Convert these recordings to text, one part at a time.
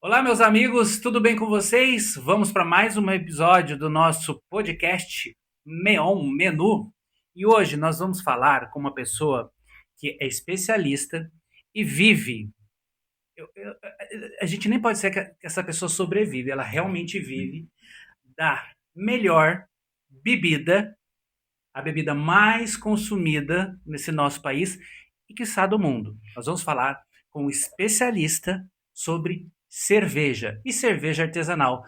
Olá, meus amigos, tudo bem com vocês? Vamos para mais um episódio do nosso podcast Meon Menu. E hoje nós vamos falar com uma pessoa que é especialista e vive. A gente nem pode dizer que essa pessoa sobrevive, ela realmente vive da melhor bebida, a bebida mais consumida nesse nosso país e, quiçá, do mundo. Nós vamos falar com um especialista sobre cerveja e cerveja artesanal,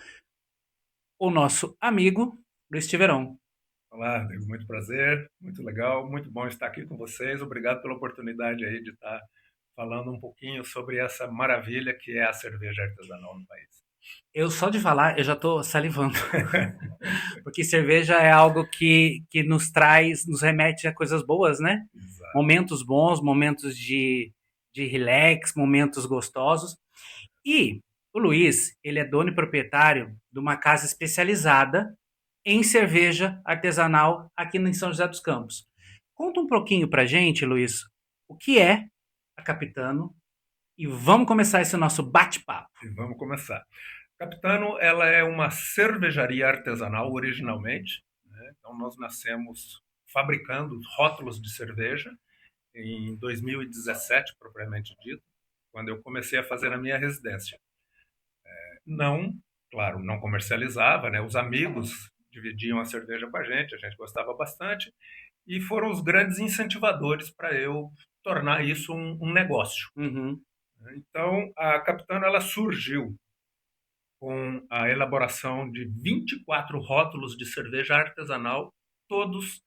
o nosso amigo Luiz Tiveron. Olá, Rodrigo, muito prazer, muito legal, muito bom estar aqui com vocês. Obrigado pela oportunidade aí de estar falando um pouquinho sobre essa maravilha que é a cerveja artesanal no país. Eu só de falar, eu já estou salivando, porque cerveja é algo que nos traz, nos remete a coisas boas, né? Exato. Momentos bons, momentos de relax, momentos gostosos. E o Luiz, ele é dono e proprietário de uma casa especializada em cerveja artesanal aqui em São José dos Campos. Conta um pouquinho pra gente, Luiz, o que é a Capitano e vamos começar esse nosso bate-papo. E vamos começar. Capitano, ela é uma cervejaria artesanal originalmente, né? Então nós nascemos fabricando rótulos de cerveja em 2017, propriamente dito, quando eu comecei a fazer a minha residência. Não, claro, não comercializava, né? Os amigos dividiam a cerveja com a gente gostava bastante, e foram os grandes incentivadores para eu tornar isso um negócio. Uhum. Então, a Capitano ela surgiu com a elaboração de 24 rótulos de cerveja artesanal, todos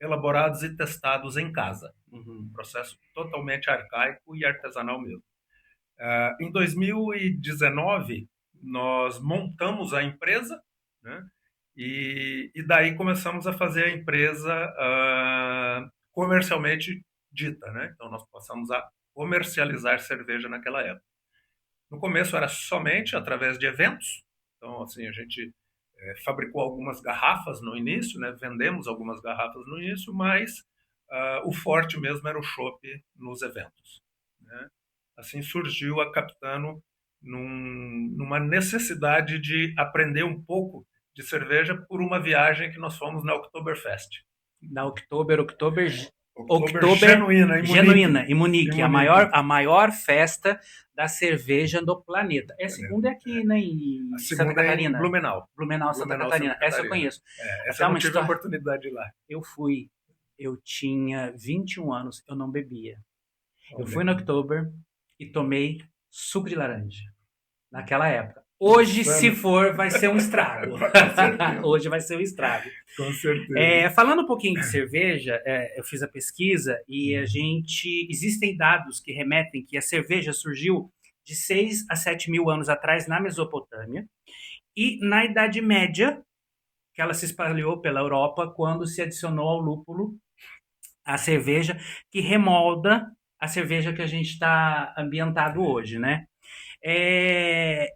elaborados e testados em casa. Um Uhum. processo totalmente arcaico e artesanal mesmo. Em 2019, nós montamos a empresa, né? E daí começamos a fazer a empresa comercialmente dita, né? Então nós passamos a comercializar cerveja naquela época. No começo era somente através de eventos, então assim a gente fabricou algumas garrafas no início, né? Vendemos algumas garrafas no início, mas o forte mesmo era o chopp nos eventos, né? Assim surgiu a Capitano numa necessidade de aprender um pouco de cerveja por uma viagem que nós fomos na Oktoberfest. Da Oktober Oktober genuína, em Munique. Genuína, em Em Munique, Munique. a maior festa da cerveja do planeta. É a segunda é aqui, né, A em Santa segunda é em Catarina. Blumenau. Blumenau, Santa Blumenau, Santa Catarina. Essa eu Catarina. conheço. Essa Até eu não uma tive a história. oportunidade de ir lá. Eu fui, eu tinha 21 anos, eu não bebia. Eu Olha fui no que Oktober e tomei suco de laranja. Naquela época. Hoje, se insano. for, vai ser um estrago. Com certeza. Hoje vai ser um estrago. Com certeza. Falando um pouquinho de cerveja, eu fiz a pesquisa e existem dados que remetem que a cerveja surgiu de 6 a 7 mil anos atrás na Mesopotâmia e na Idade Média, que ela se espalhou pela Europa quando se adicionou ao lúpulo a cerveja, que remolda a cerveja que a gente está ambientado hoje, né? É,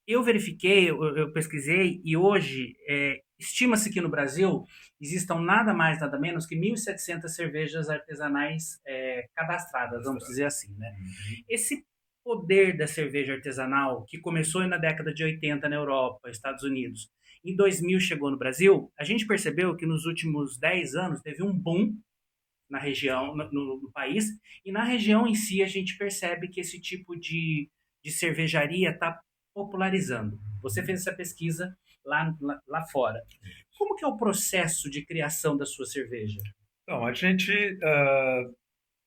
eu verifiquei, eu pesquisei e hoje estima-se que no Brasil existam nada mais, nada menos que 1.700 cervejas artesanais cadastradas, vamos dizer assim, né? Uhum. Esse poder da cerveja artesanal, que começou na década de 80 na Europa, Estados Unidos, em 2000 chegou no Brasil, a gente percebeu que nos últimos 10 anos teve um boom na região, no país, e na região em si a gente percebe que esse tipo de cervejaria está popularizando. Você fez essa pesquisa lá fora. Como que é o processo de criação da sua cerveja? Então,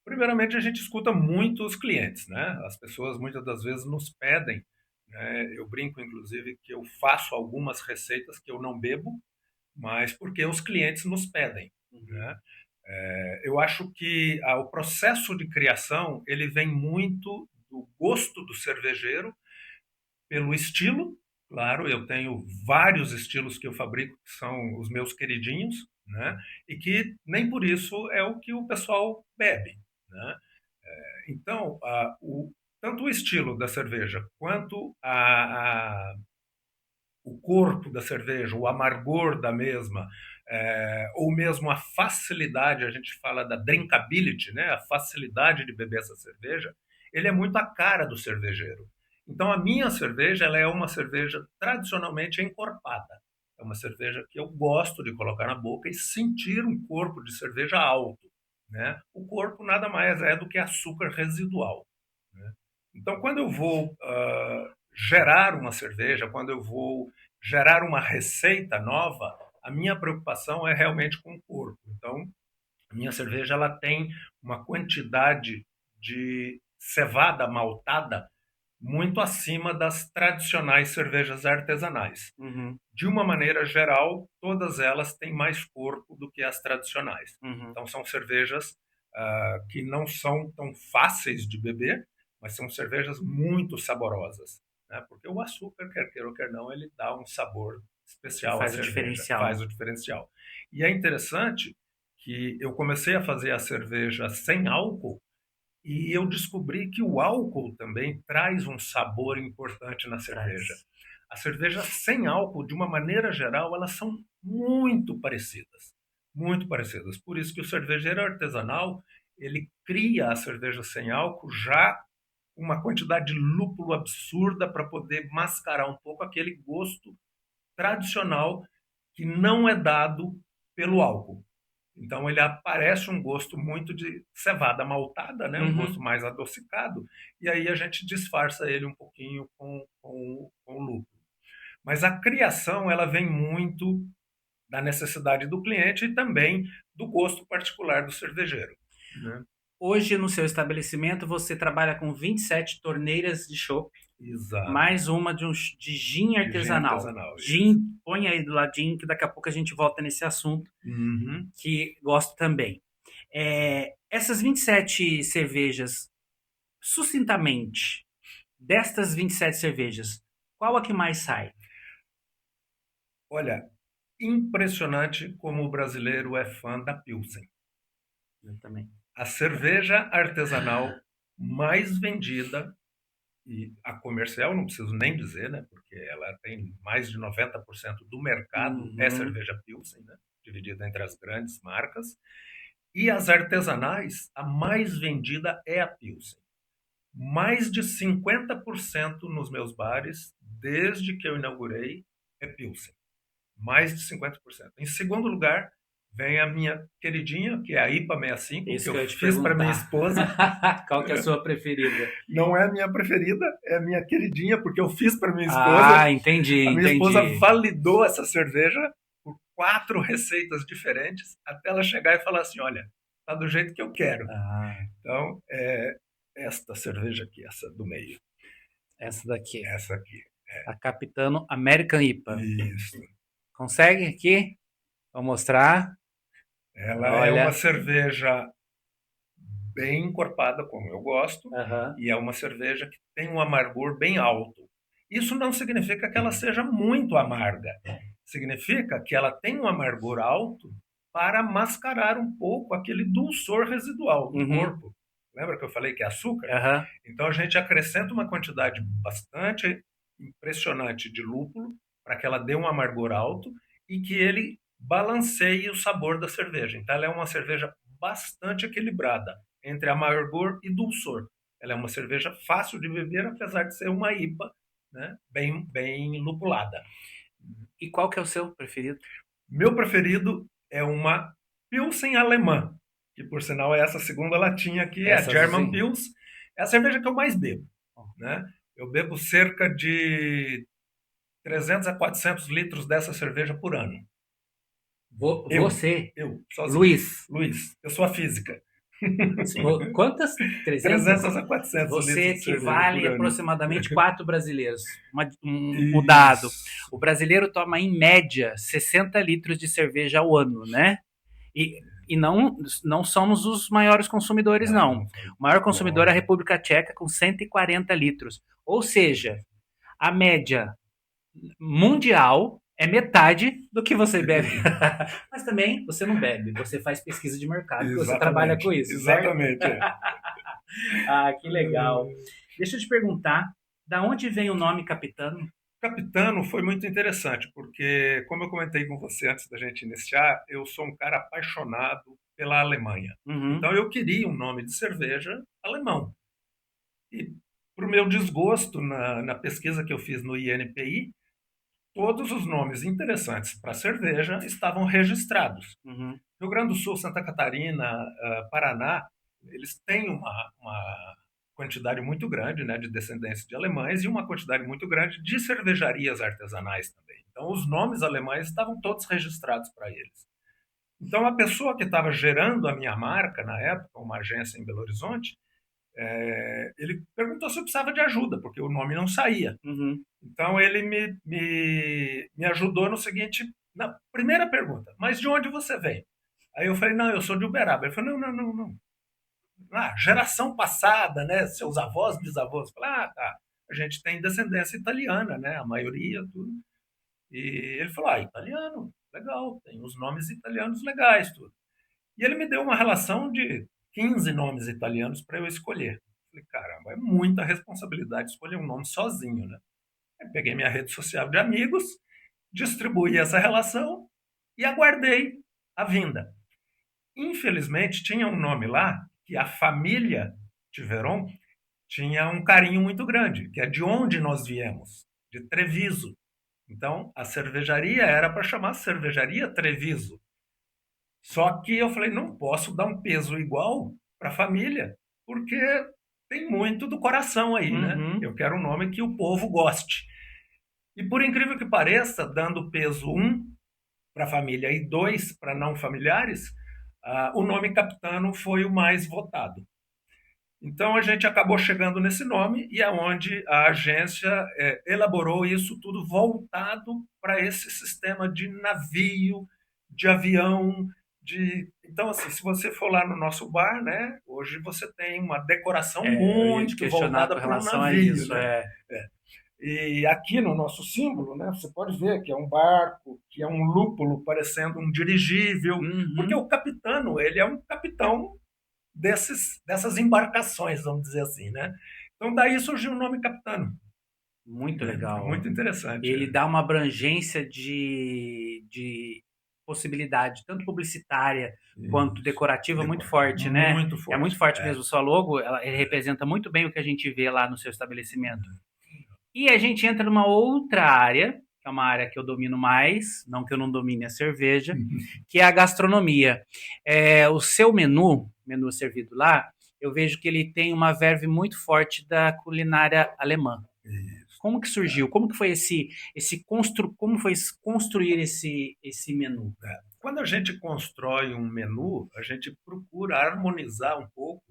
primeiramente, a gente escuta muito os clientes, né? As pessoas muitas das vezes nos pedem, né? Eu brinco, inclusive, que eu faço algumas receitas que eu não bebo, mas porque os clientes nos pedem, Uhum. né? Eu acho que o processo de criação ele vem muito do gosto do cervejeiro pelo estilo. Claro, eu tenho vários estilos que eu fabrico que são os meus queridinhos, né? E que nem por isso é o que o pessoal bebe, né? Então, tanto o estilo da cerveja quanto o corpo da cerveja, o amargor da mesma, ou mesmo a facilidade, a gente fala da drinkability, né? A facilidade de beber essa cerveja, ele é muito a cara do cervejeiro. Então, a minha cerveja ela é uma cerveja tradicionalmente encorpada. É uma cerveja que eu gosto de colocar na boca e sentir um corpo de cerveja alto, né? O corpo nada mais é do que açúcar residual, né? Então, quando eu vou gerar uma cerveja, quando eu vou gerar uma receita nova, a minha preocupação é realmente com o corpo. Então, a minha cerveja ela tem uma quantidade de cevada maltada muito acima das tradicionais cervejas artesanais. Uhum, De uma maneira geral, todas elas têm mais corpo do que as tradicionais. uhum. Então, são cervejas que não são tão fáceis de beber, mas são cervejas muito saborosas, né? Porque o açúcar, quer queira ou quer não, ele dá um sabor Que especial à faz o cerveja, diferencial, faz né? o diferencial. E é interessante que eu comecei a fazer a cerveja sem álcool e eu descobri que o álcool também traz um sabor importante na cerveja. Traz. As cervejas sem álcool, de uma maneira geral, elas são muito parecidas. Muito parecidas. Por isso que o cervejeiro artesanal, ele cria a cerveja sem álcool já uma quantidade de lúpulo absurda para poder mascarar um pouco aquele gosto tradicional que não é dado pelo álcool. Então ele aparece um gosto muito de cevada maltada, né? Um gosto Uhum. mais adocicado, e aí a gente disfarça ele um pouquinho com lúpulo. Mas a criação ela vem muito da necessidade do cliente e também do gosto particular do cervejeiro, né? Hoje, no seu estabelecimento, você trabalha com 27 torneiras de chopp, Exato. mais uma de gin De gin artesanal. artesanal, isso. Gin, põe aí do ladinho, que daqui a pouco a gente volta nesse assunto, Uhum. que gosto também. Essas 27 cervejas, sucintamente, destas 27 cervejas, qual a que mais sai? Olha, impressionante como o brasileiro é fã da Pilsen. Eu também. A cerveja artesanal mais vendida, e a comercial não preciso nem dizer, né, porque ela tem mais de 90% do mercado é Uhum. cerveja Pilsen, né, dividida entre as grandes marcas. E as artesanais, a mais vendida é a Pilsen. Mais de 50% nos meus bares, desde que eu inaugurei, é Pilsen. Mais de 50%. Em segundo lugar, vem a minha queridinha, que é a IPA 65, Isso que que eu eu ia te fiz para minha perguntar. esposa. Qual que é a sua preferida? Não é a minha preferida, é a minha queridinha, porque eu fiz para minha esposa. Ah, entendi, A minha esposa entendi. validou essa cerveja por 4 receitas diferentes, até ela chegar e falar assim: olha, tá do jeito que eu quero. Ah, Então, é esta cerveja aqui, essa do meio. essa daqui. Essa aqui. A Capitano American IPA. Isso. Consegue aqui? Vou mostrar. Ela é uma Olha. cerveja bem encorpada, como eu gosto, Aham. e é uma cerveja que tem um amargor bem alto. Isso não significa que ela seja muito amarga. Significa que ela tem um amargor alto para mascarar um pouco aquele dulçor residual do Uhum. corpo. Lembra que eu falei que é açúcar? Aham. Então a gente acrescenta uma quantidade bastante impressionante de lúpulo para que ela dê um amargor alto e que ele balanceie o sabor da cerveja. Então ela é uma cerveja bastante equilibrada entre amargor e dulçor. Ela é uma cerveja fácil de beber, apesar de ser uma IPA, né, bem lupulada. E qual que é o seu preferido? Meu preferido é uma Pilsen alemã, que por sinal é essa segunda latinha aqui, é a Essa German azulzinha. Pils. É a cerveja que eu mais bebo, né? Eu bebo cerca de 300 a 400 litros dessa cerveja por ano. Eu, Você, sozinho. Luiz, Luiz, eu sou a física. quantas? 300? 300 a 400 Você litros de cerveja por equivale a ano. aproximadamente 4 brasileiros. O dado. Isso. O brasileiro toma, em média, 60 litros de cerveja ao ano, né? E não somos os maiores consumidores, não. Não, O maior consumidor é a longe. República Tcheca, com 140 litros. Ou seja, a média mundial é metade do que você bebe. Mas também você não bebe, você faz pesquisa de mercado, porque você trabalha com Exatamente, isso, certo? exatamente. É. Ah, que legal. Deixa eu te perguntar, da onde vem o nome Capitano? Capitano foi muito interessante, porque, como eu comentei com você antes da gente iniciar, eu sou um cara apaixonado pela Alemanha. Uhum. Então, eu queria um nome de cerveja alemão. E, para o meu desgosto na pesquisa que eu fiz no INPI, todos os nomes interessantes para cerveja estavam registrados. Uhum. Rio Grande do Sul, Santa Catarina, Paraná, eles têm uma quantidade muito grande, né, de descendência de alemães e uma quantidade muito grande de cervejarias artesanais também. Então, os nomes alemães estavam todos registrados para eles. Então, a pessoa que estava gerando a minha marca, na época, uma agência em Belo Horizonte, ele perguntou se eu precisava de ajuda, porque o nome não saía. Uhum. Então, ele me ajudou no seguinte, na primeira pergunta, mas de onde você vem? Aí eu falei, não, eu sou de Uberaba. Ele falou, não, não, não. Ah, geração passada, né? Seus avós, bisavós. Eu falei, tá. A gente tem descendência italiana, né? A maioria, tudo. E ele falou, italiano, legal, tem os nomes italianos legais, tudo. E ele me deu uma relação de 15 nomes italianos para eu escolher. Falei, caramba, é muita responsabilidade escolher um nome sozinho, né? Aí peguei minha rede social de amigos, distribuí essa relação e aguardei a vinda. Infelizmente, tinha um nome lá que a família Tiveron tinha um carinho muito grande, que é de onde nós viemos, de Treviso. Então, a cervejaria era para chamar Cervejaria Treviso. Só que eu falei, não posso dar um peso igual para a família, porque tem muito do coração aí, né? Uhum. Eu quero um nome que o povo goste. E por incrível que pareça, dando peso um para a família e 2 para não familiares, o nome Capitano foi o mais votado. Então a gente acabou chegando nesse nome e é onde a agência elaborou isso tudo voltado para esse sistema de navio, de avião, de... Então, assim, se você for lá no nosso bar, né, hoje você tem uma decoração Eu ia te muito questionar voltada com para um relação a navio, isso. né? E aqui no nosso símbolo, né, você pode ver que é um barco, que é um lúpulo parecendo um dirigível, porque Uhum. o capitano, ele é um capitão dessas embarcações, vamos dizer assim, né? Então daí surgiu o nome capitano. Muito É legal. muito interessante. Ele dá uma abrangência de possibilidade, tanto publicitária quanto Isso. decorativa, muito forte, né? Muito É muito forte. forte mesmo. Sua logo, ele representa muito bem o que a gente vê lá no seu estabelecimento. E a gente entra numa outra área, que é uma área que eu domino mais, não que eu não domine a cerveja, que é a gastronomia. O seu menu servido lá, eu vejo que ele tem uma verve muito forte da culinária alemã. Isso. Como que surgiu? Como que foi como foi construir esse menu? Quando a gente constrói um menu, a gente procura harmonizar um pouco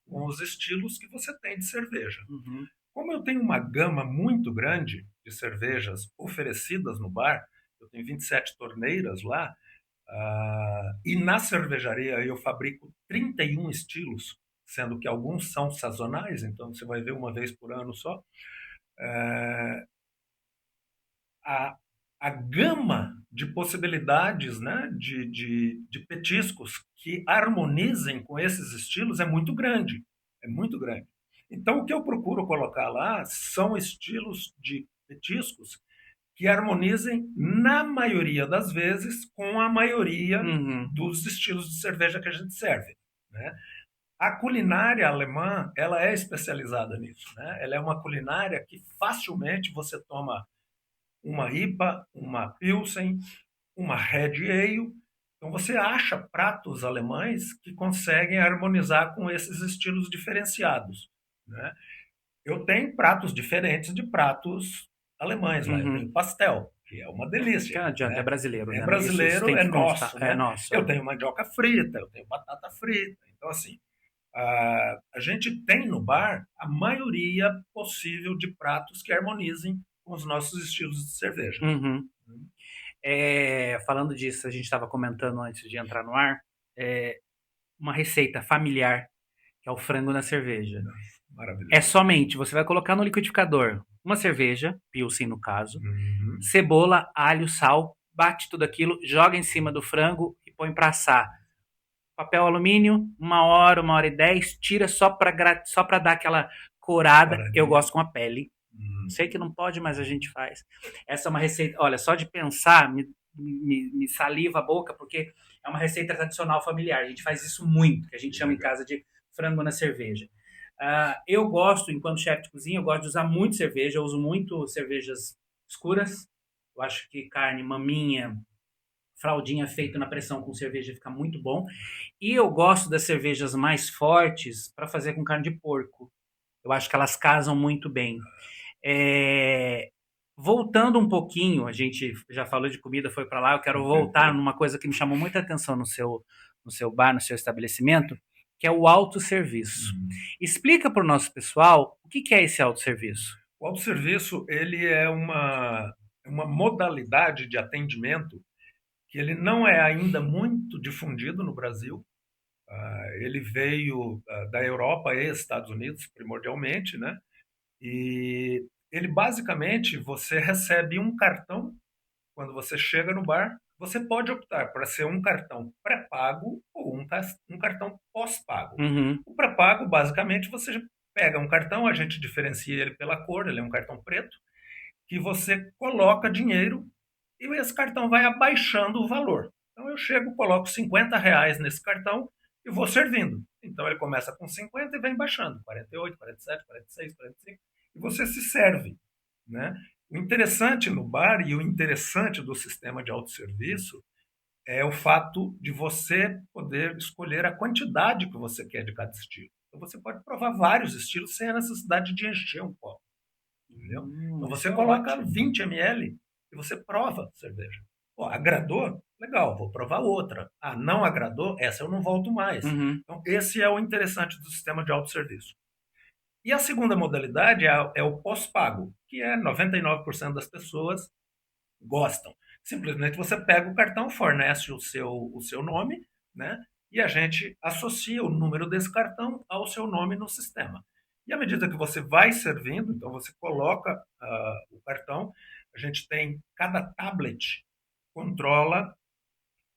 com os estilos que você tem de cerveja. Uhum. Como eu tenho uma gama muito grande de cervejas oferecidas no bar, eu tenho 27 torneiras lá, e na cervejaria eu fabrico 31 estilos, sendo que alguns são sazonais, então você vai ver uma vez por ano só. A, a gama de possibilidades, né, de petiscos que harmonizem com esses estilos é muito grande. É muito grande. Então, o que eu procuro colocar lá são estilos de petiscos que harmonizem, na maioria das vezes, com a maioria Uhum. dos estilos de cerveja que a gente serve, né? A culinária alemã, ela é especializada nisso, né? Ela é uma culinária que facilmente você toma uma IPA, uma Pilsen, uma Red Ale. Então você acha pratos alemães que conseguem harmonizar com esses estilos diferenciados, né? Eu tenho pratos diferentes de pratos alemães lá. Eu tenho Uhum. pastel, que é uma Que delícia, não adianta, é né? brasileiro, É né? Isso brasileiro, tem é que constar. nosso, É né? nosso. Eu tenho mandioca frita, eu tenho batata frita. Então, assim, a gente tem no bar a maioria possível de pratos que harmonizem com os nossos estilos de cerveja. Uhum. Falando disso, a gente estava comentando antes de entrar no ar, uma receita familiar, que é o frango na cerveja. É Maravilhoso. somente, você vai colocar no liquidificador uma cerveja, Pilsen no caso, Uhum. cebola, alho, sal, bate tudo aquilo, joga em cima do frango e põe para assar. Papel alumínio, 1 hora, 1 hora e 10, tira só para dar aquela corada. Eu Paradinha. gosto com a pele. Sei que não pode, mas a gente faz. Essa é uma receita, olha, só de pensar me saliva a boca, porque é uma receita tradicional familiar. A gente faz isso muito, que a gente Que chama em legal. casa de frango na cerveja. Eu gosto, enquanto chefe de cozinha, eu gosto de usar muito cerveja, eu uso muito cervejas escuras. Eu acho que carne, maminha, fraldinha feita na pressão com cerveja fica muito bom. E eu gosto das cervejas mais fortes para fazer com carne de porco. Eu acho que elas casam muito bem. É, Voltando um pouquinho, a gente já falou de comida, foi para lá, eu quero voltar numa coisa que me chamou muita atenção no seu bar, no seu estabelecimento, que é o autosserviço. Explica para o nosso pessoal o que que é esse autosserviço. O autosserviço, ele é uma modalidade de atendimento que ele não é ainda muito difundido no Brasil. Ele veio da Europa e Estados Unidos, primordialmente, né? E ele basicamente, você recebe um cartão quando você chega no bar. Você pode optar para ser um cartão pré-pago ou um cartão pós-pago. Uhum. O pré-pago, basicamente, você pega um cartão, a gente diferencia ele pela cor, ele é um cartão preto, que você coloca dinheiro e esse cartão vai abaixando o valor. Então eu chego, coloco R$ 50 nesse cartão e vou servindo. Então ele começa com 50 e vem baixando, 48, 47, 46, 45, e você se serve, né? O interessante no bar e o interessante do sistema de autosserviço é o fato de você poder escolher a quantidade que você quer de cada estilo. Então você pode provar vários estilos sem a necessidade de encher um copo. Entendeu? Então Isso você é coloca ótimo. 20 ml e você prova a cerveja. Pô, agradou? Legal, vou provar outra. Ah, não agradou? Essa eu não volto mais. Uhum. Então, esse é o interessante do sistema de autosserviço. E a segunda modalidade é o pós-pago, que é 99% das pessoas gostam. Simplesmente você pega o cartão, fornece o seu nome, né? E a gente associa o número desse cartão ao seu nome no sistema. E à medida que você vai servindo, então você coloca o cartão, a gente tem, cada tablet controla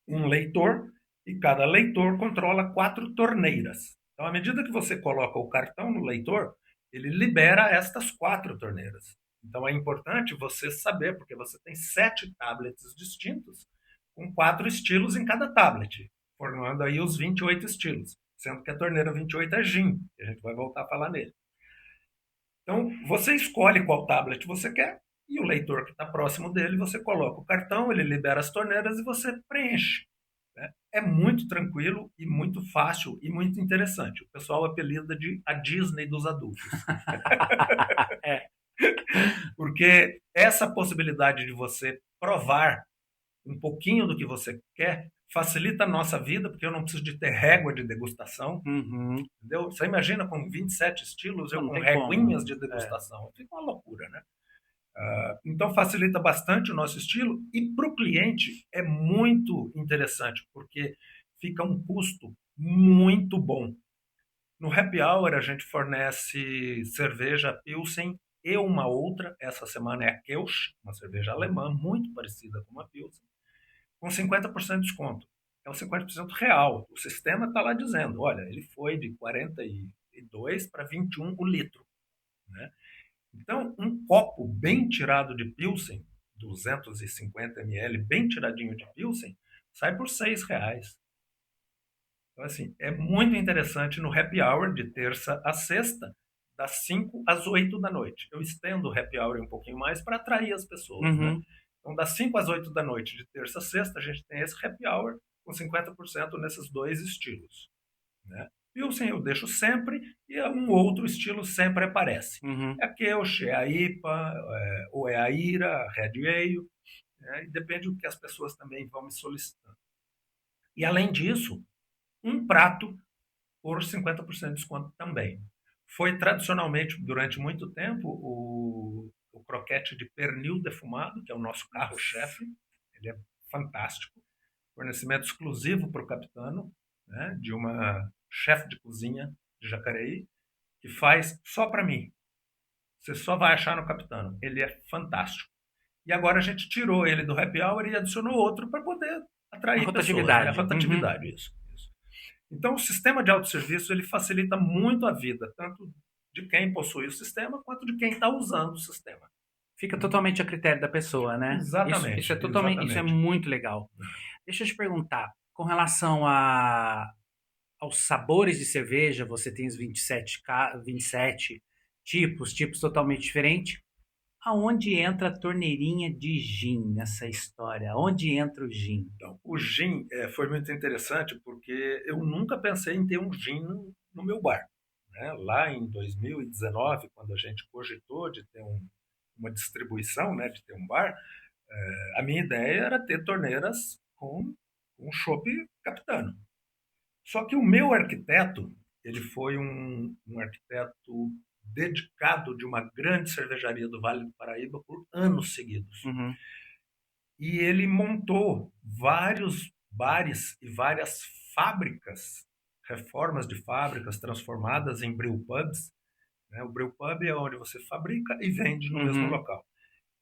um leitor e cada leitor controla 4 torneiras. Então, à medida que você coloca o cartão no leitor, ele libera estas 4 torneiras. Então, é importante você saber, porque você tem 7 tablets distintos, com 4 estilos em cada tablet, formando aí os 28 estilos, sendo que a torneira 28 é gin, que a gente vai voltar a falar nele. Então, você escolhe qual tablet você quer, e o leitor que está próximo dele, você coloca o cartão, ele libera as torneiras e você preenche, né? É muito tranquilo e muito fácil e muito interessante. O pessoal apelida de a Disney dos adultos. É. Porque essa possibilidade de você provar um pouquinho do que você quer facilita a nossa vida, porque eu não preciso de ter régua de degustação. Uhum. Entendeu? Você imagina com 27 estilos, eu Não com tem reguinhas como. de degustação. Fica uma loucura, né? Então facilita bastante o nosso estilo e para o cliente é muito interessante, porque fica um custo muito bom. No Happy Hour a gente fornece cerveja Pilsen e uma outra, essa semana é a Kelch, uma cerveja alemã muito parecida com a Pilsen, com 50% de desconto. É um 50% real. O sistema está lá dizendo, olha, ele foi de 42 para 21 o litro, né? Então, um copo bem tirado de Pilsen, 250 ml, bem tiradinho de Pilsen, sai por R$ 6. Então, assim, é muito interessante no happy hour de terça a sexta, das 5 às 8 da noite. Eu estendo o happy hour um pouquinho mais para atrair as pessoas, né? Uhum. Então, das 5 às 8 da noite, de terça a sexta, a gente tem esse happy hour com 50% nesses dois estilos, né? Pilsen eu deixo sempre e um outro estilo sempre aparece. Uhum. É a Kelch, é a IPA, ou é a IRA, a Red Ale, né? E depende do que as pessoas também vão me solicitando. E além disso, um prato por 50% de desconto também. Foi tradicionalmente, durante muito tempo, o croquete de pernil defumado, que é o nosso carro-chefe. Ele é fantástico. Fornecimento exclusivo para o Capitano, né, de uma chefe de cozinha de Jacareí, que faz só para mim. Você só vai achar no Capitano. Ele é fantástico. E agora a gente tirou ele do happy hour e adicionou outro para poder A atrair pessoas, né? A rotatividade. Uhum. rotatividade, isso. Então, o sistema de autosserviço ele facilita muito a vida, tanto de quem possui o sistema, quanto de quem está usando o sistema. Fica totalmente a critério da pessoa, né? Isso Exatamente, é totalmente, isso é exatamente. muito legal. Deixa eu te perguntar, com relação a aos sabores de cerveja, você tem os 27 tipos totalmente diferentes. Aonde entra a torneirinha de gin nessa história? Onde entra o gin? Então, o gin foi muito interessante porque eu nunca pensei em ter um gin no meu bar, né? Lá em 2019, quando a gente cogitou de ter uma distribuição, né, de ter um bar, a minha ideia era ter torneiras com chopp capitano. Só que o meu arquiteto, ele foi um arquiteto dedicado de uma grande cervejaria do Vale do Paraíba por anos seguidos. Uhum. E ele montou vários bares e várias fábricas, reformas de fábricas transformadas em brewpubs, né? O brewpub é onde você fabrica e vende no mesmo Uhum. local.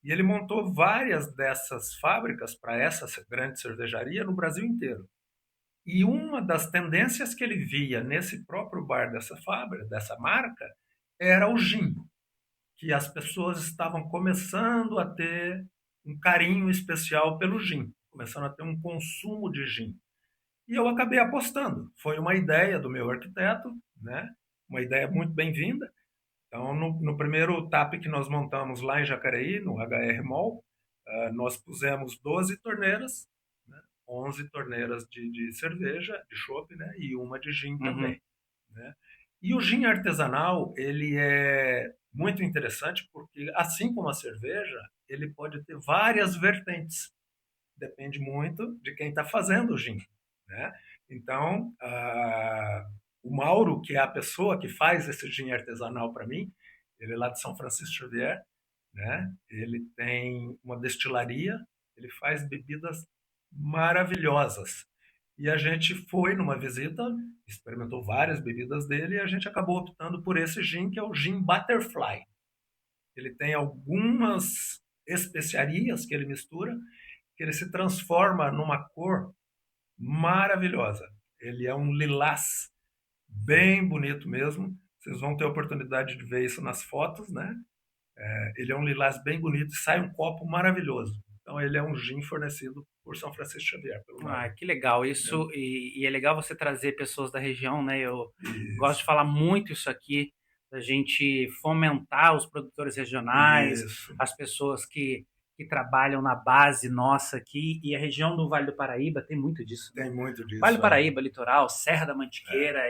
E ele montou várias dessas fábricas para essa grande cervejaria no Brasil inteiro. E uma das tendências que ele via nesse próprio bar dessa fábrica, dessa marca, era o gin, que as pessoas estavam começando a ter um carinho especial pelo gin, começando a ter um consumo de gin. E eu acabei apostando. Foi uma ideia do meu arquiteto, né? Uma ideia muito bem-vinda. Então, no primeiro TAP que nós montamos lá em Jacareí, no HR Mall, nós pusemos 12 torneiras, né? 11 torneiras de cerveja, de chopp, né? E uma de gin Uhum. também, né? E o gin artesanal, ele é muito interessante porque, assim como a cerveja, ele pode ter várias vertentes. Depende muito de quem está fazendo o gin, né? Então, o Mauro, que é a pessoa que faz esse gin artesanal para mim, ele é lá de São Francisco Xavier, né? Ele tem uma destilaria, ele faz bebidas maravilhosas. E a gente foi numa visita, experimentou várias bebidas dele e a gente acabou optando por esse gin, que é o gin Butterfly. Ele tem algumas especiarias que ele mistura, que ele se transforma numa cor maravilhosa. Ele é um lilás bem bonito mesmo. Vocês vão ter a oportunidade de ver isso nas fotos, né? Ele é um lilás bem bonito e sai um copo maravilhoso. Então ele é um gin fornecido por São Francisco Xavier, pelo Ah, Mauro. que legal. Né? Isso, e é legal você trazer pessoas da região, né? Eu gosto de Isso, falar muito isso aqui, da gente fomentar os produtores regionais, isso. as pessoas que trabalham na base nossa aqui, e a região do Vale do Paraíba tem muito disso, né? Tem muito Vale do disso aí. Paraíba, litoral, Serra da Mantiqueira,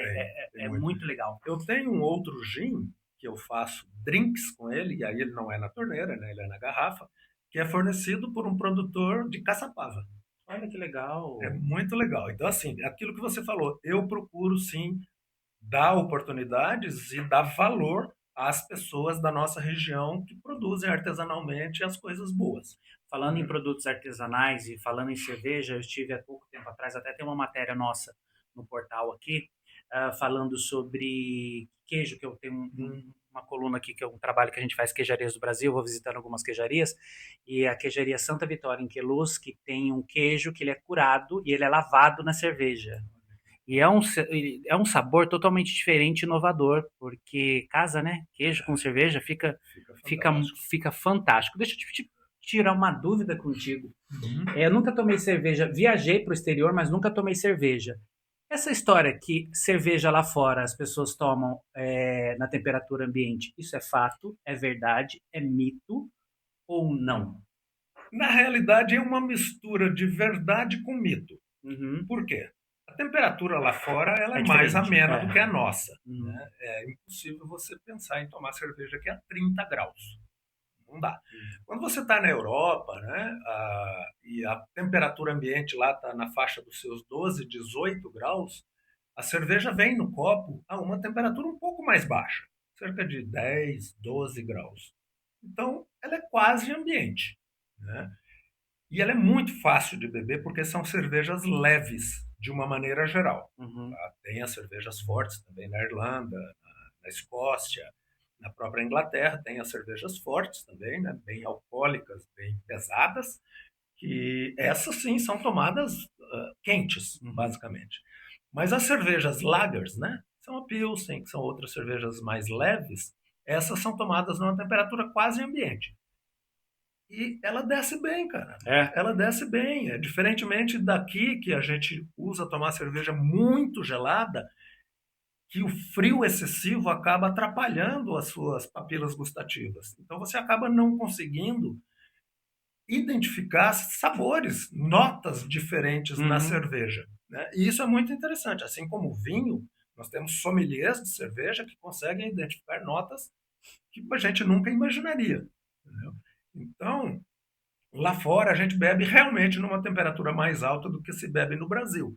Tem é muito. muito legal. Eu tenho um outro gin que eu faço drinks com ele, e aí ele não é na torneira, né? Ele é na garrafa, que é fornecido por um produtor de Caçapava. Olha que É legal. muito legal. Então, assim, aquilo que você falou, eu procuro sim dar oportunidades e dar valor às pessoas da nossa região que produzem artesanalmente as coisas boas. Falando em produtos artesanais e falando em cerveja, eu estive há pouco tempo atrás, até tem uma matéria nossa no portal aqui, falando sobre queijo, que eu tenho uma coluna aqui, que é um trabalho que a gente faz, Queijarias do Brasil, vou visitando algumas queijarias, e a queijaria Santa Vitória, em Queluz, que tem um queijo que ele é curado e ele é lavado na cerveja. E é um sabor totalmente diferente e inovador, porque casa, né? Queijo com cerveja Fica fica, fantástico. fica fantástico. Deixa eu te tirar uma dúvida contigo. Uhum. Eu nunca tomei cerveja, viajei para o exterior, mas nunca tomei cerveja. Essa história que cerveja lá fora as pessoas tomam na temperatura ambiente, isso é fato, é verdade, é mito ou não? Na realidade, é uma mistura de verdade com mito. Uhum. Por quê? A temperatura lá fora ela É é mais diferente. amena É. do que a nossa. Uhum. Né? É impossível você pensar em tomar cerveja que é a 30 graus. Não dá. Quando você está na Europa, né, e a temperatura ambiente lá está na faixa dos seus 12, 18 graus, a cerveja vem no copo a uma temperatura um pouco mais baixa, cerca de 10, 12 graus. Então, ela é quase ambiente. Né? E ela é muito fácil de beber porque são cervejas leves, de uma maneira geral. Uhum. Tá? Tem as cervejas fortes também na Irlanda, na Escócia, na própria Inglaterra, tem as cervejas fortes também, né? Bem alcoólicas, bem pesadas, que essas sim são tomadas quentes, Uhum. basicamente. Mas as cervejas lagers, né? São a Pilsen, que são outras cervejas mais leves, essas são tomadas numa temperatura quase ambiente. e ela desce bem, cara. É. Ela desce bem. Diferentemente daqui, que a gente usa tomar cerveja muito gelada, que o frio excessivo acaba atrapalhando as suas papilas gustativas. Então você acaba não conseguindo identificar sabores, notas diferentes na Uhum. cerveja, né? E isso é muito interessante. Assim como o vinho, nós temos sommeliers de cerveja que conseguem identificar notas que a gente nunca imaginaria. Entendeu? Então, lá fora a gente bebe realmente numa temperatura mais alta do que se bebe no Brasil.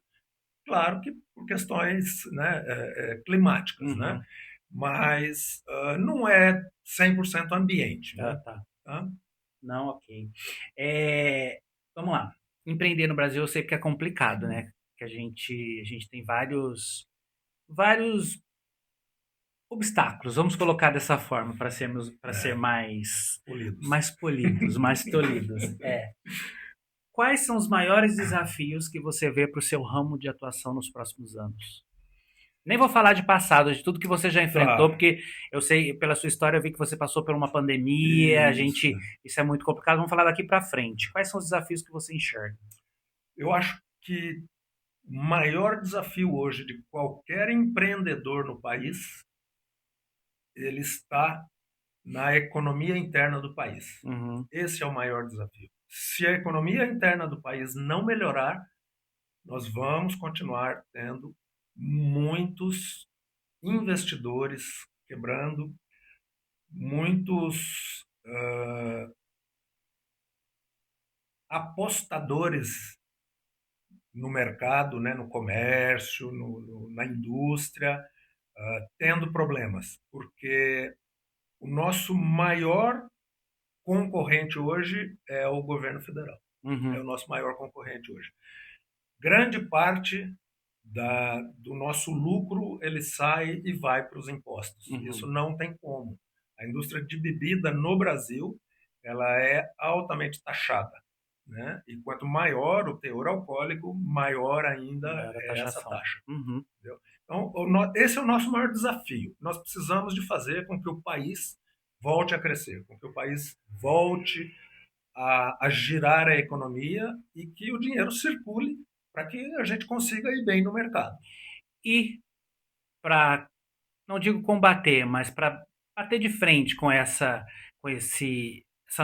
Claro que por questões, né, climáticas, né? Uhum. Mas não é 100% ambiente, Ah, né? tá. Tá? Não, ok. Vamos lá. Empreender no Brasil eu sei que é complicado, né? Que a gente tem vários obstáculos, vamos colocar dessa forma, para ser Polidos. mais polidos, mais tolhidos. Quais são os maiores desafios que você vê para o seu ramo de atuação nos próximos anos? Nem vou falar de passado, de tudo que você já enfrentou, Tá, porque eu sei, pela sua história, eu vi que você passou por uma pandemia, isso. isso é muito complicado. Vamos falar daqui para frente. Quais são os desafios que você enxerga? Eu acho que o maior desafio hoje de qualquer empreendedor no país, ele está na economia interna do país. Uhum, Esse é o maior desafio. Se a economia interna do país não melhorar, nós vamos continuar tendo muitos investidores quebrando, muitos apostadores no mercado, né, no comércio, na indústria, tendo problemas, porque o nosso maior concorrente hoje é o governo federal. É o uhum, nosso maior concorrente hoje. Grande parte do nosso lucro ele sai e vai para os impostos. Isso uhum, não tem como. A indústria de bebida no Brasil ela é altamente taxada, né? E quanto maior o teor alcoólico, maior ainda maior a é essa taxação. taxa. Uhum. Entendeu? Então, esse é o nosso maior desafio. Nós precisamos de fazer com que o país volte a crescer, com que o país volte a girar a economia e que o dinheiro circule para que a gente consiga ir bem no mercado. E para, não digo combater, mas para bater de frente essa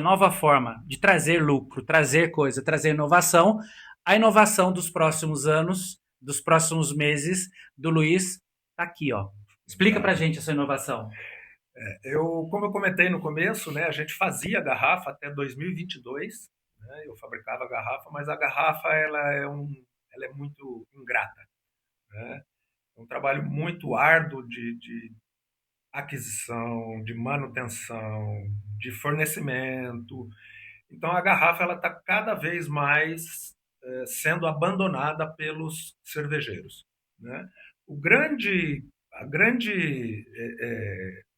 nova forma de trazer lucro, trazer coisa, trazer inovação, a inovação dos próximos anos, dos próximos meses, do Luiz, tá aqui, ó. Explica pra Tá? gente essa inovação. Como eu comentei no começo, né, a gente fazia garrafa até 2022, né, eu fabricava garrafa, mas a garrafa ela é muito ingrata, né? É um trabalho muito árduo de aquisição, de manutenção, de fornecimento. Então a garrafa ela está cada vez mais sendo abandonada pelos cervejeiros, né? A grande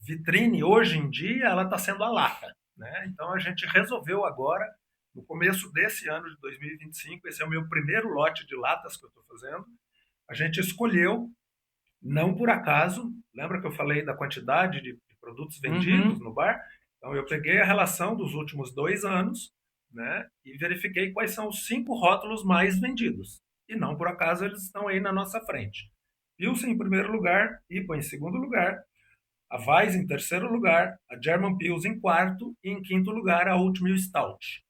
vitrine hoje em dia ela está sendo a lata, né? Então a gente resolveu agora no começo desse ano de 2025, esse é o meu primeiro lote de latas que eu estou fazendo. A gente escolheu, não por acaso, lembra que eu falei da quantidade de produtos vendidos Uhum. no bar? Então eu peguei a relação dos últimos 2 anos, né, e verifiquei quais são os 5 rótulos mais vendidos. E não por acaso eles estão aí na nossa frente. Pilsen em primeiro lugar, IPA em segundo lugar, a Weiss em terceiro lugar, a German Pils em quarto e em quinto lugar a Old Mill Stout.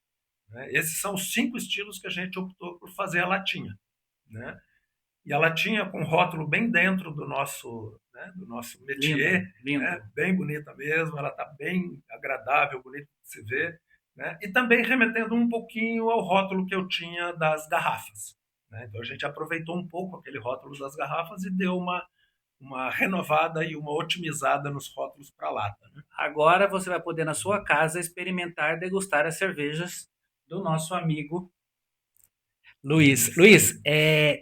Né? Esses são os 5 estilos que a gente optou por fazer a latinha. Né? E ela tinha com rótulo bem dentro do nosso Lindo, métier, né? lindo. Bem bonita mesmo, ela está bem agradável, bonita de se ver, né? E também remetendo um pouquinho ao rótulo que eu tinha das garrafas. Né? Então a gente aproveitou um pouco aquele rótulo das garrafas e deu uma renovada e uma otimizada nos rótulos para lata. Né? Agora você vai poder na sua casa experimentar, degustar as cervejas do nosso amigo Luiz. Isso aí. Luiz,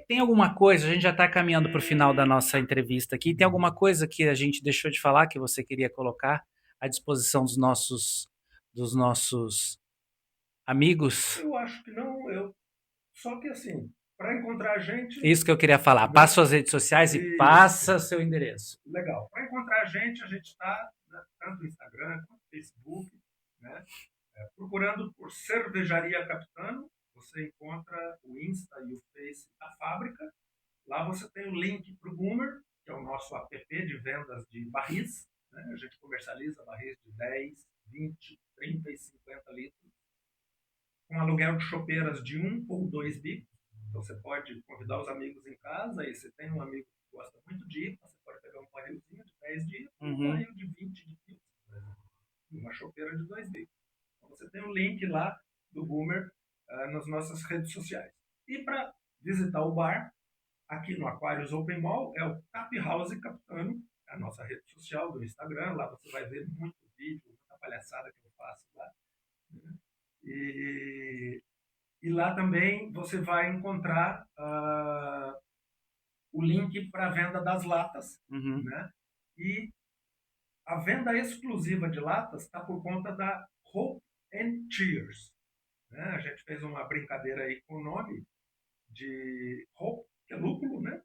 tem alguma coisa? A gente já está caminhando para o final da nossa entrevista aqui. Tem alguma coisa que a gente deixou de falar que você queria colocar à disposição dos nossos amigos? Eu acho que não, só que assim, para encontrar a gente, Isso que eu queria falar. né? Passa suas redes sociais e Isso. passa seu endereço. Legal. Para encontrar a gente está, né, tanto no Instagram quanto no Facebook, né, procurando por Cervejaria Capitano, você encontra o Insta e o Face da fábrica. Lá você tem o link para o Boomer, que é o nosso app de vendas de barris, né? A gente comercializa barris de 10, 20, 30 e 50 litros, com aluguel de chopeiras de 1 ou 2 bicos. Então você pode convidar os amigos em casa, e você tem um amigo que gosta muito de IPA, você pode pegar um barrilzinho de 10 de IPA, um barril de 20 de IPA, e uma chopeira de 2 bicos. Então você tem o link lá do Boomer nas nossas redes sociais. E para visitar o bar, aqui no Aquarius Open Mall, é o Tap House Capitano, a nossa rede social do Instagram. Lá você vai ver muito vídeo, muita palhaçada que eu faço lá. Né? E lá também você vai encontrar o link para a venda das latas. Né? E a venda exclusiva de latas está por conta da Hope and Cheers. Né? A gente fez uma brincadeira aí com o nome de Hope, que é lúpulo, né?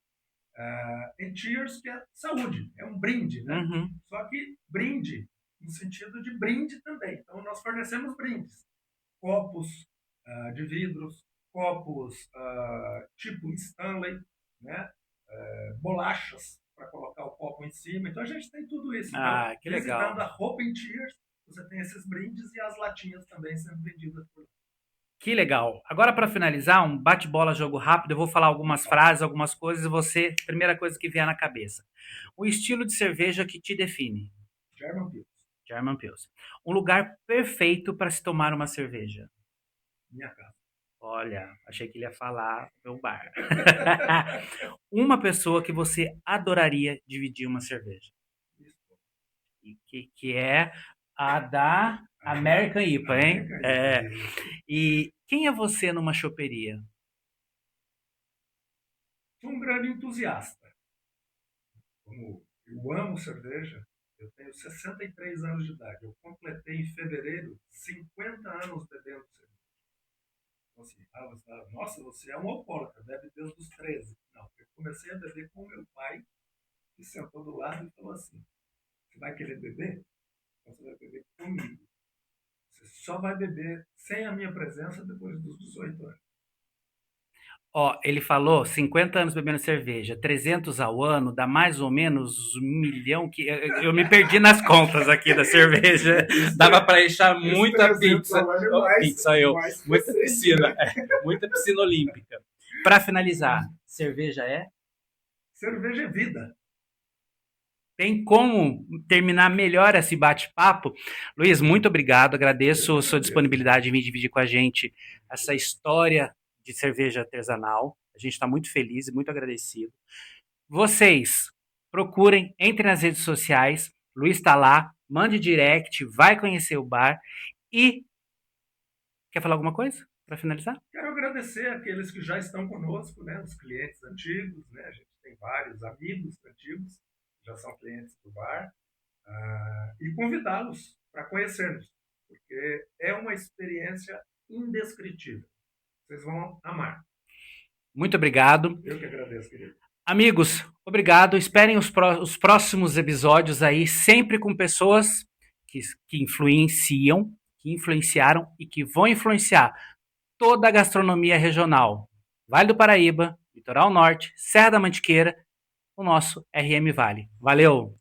And Cheers, que é saúde, é um brinde, né? Só que brinde no sentido de brinde também. Então nós fornecemos brindes, copos de vidros, copos tipo Stanley, né? Bolachas para colocar o copo em cima. Então a gente tem tudo isso. Então, que legal. Visitando a Hope and Cheers, você tem esses brindes e as latinhas também sendo vendidas por lá. Que legal. Agora, para finalizar, um bate-bola, jogo rápido. Eu vou falar algumas frases, algumas coisas, e você, primeira coisa que vier na cabeça. O estilo de cerveja que te define. German Pils. German Pils. Um lugar perfeito para se tomar uma cerveja. Minha casa. Olha, achei que ele ia falar meu bar. Uma pessoa que você adoraria dividir uma cerveja. Que é a da American IPA, hein? E quem é você numa choperia? Sou um grande entusiasta. Como eu amo cerveja, eu tenho 63 anos de idade. Eu completei em fevereiro 50 anos bebendo cerveja. Então, assim, você fala, nossa, você é um alcoólatra, bebe desde os 13. Não, eu comecei a beber com meu pai, que sentou do lado e falou assim, você vai querer beber? Então você vai beber comigo. Você só vai beber sem a minha presença depois dos 18 anos. Ele falou 50 anos bebendo cerveja, 300 ao ano, dá mais ou menos 1 milhão, que eu me perdi nas contas aqui da cerveja. Dava para encher muita pizza. Muita piscina. Muita piscina olímpica. Para finalizar, cerveja é? Cerveja é vida. Tem como terminar melhor esse bate-papo? Luiz, muito obrigado. Agradeço a sua disponibilidade em vir dividir com a gente essa história de cerveja artesanal. A gente está muito feliz e muito agradecido. Vocês procurem, entrem nas redes sociais. Luiz está lá, mande direct, vai conhecer o bar. E quer falar alguma coisa para finalizar? Quero agradecer aqueles que já estão conosco, né? Os clientes antigos, né? A gente tem vários amigos antigos já são clientes do bar, e convidá-los para conhecermos, porque é uma experiência indescritível. Vocês vão amar. Muito obrigado. Eu que agradeço, querido. Amigos, obrigado. Esperem os próximos episódios aí, sempre com pessoas que influenciam, que influenciaram e que vão influenciar toda a gastronomia regional. Vale do Paraíba, Litoral Norte, Serra da Mantiqueira, o nosso RM Vale. Valeu!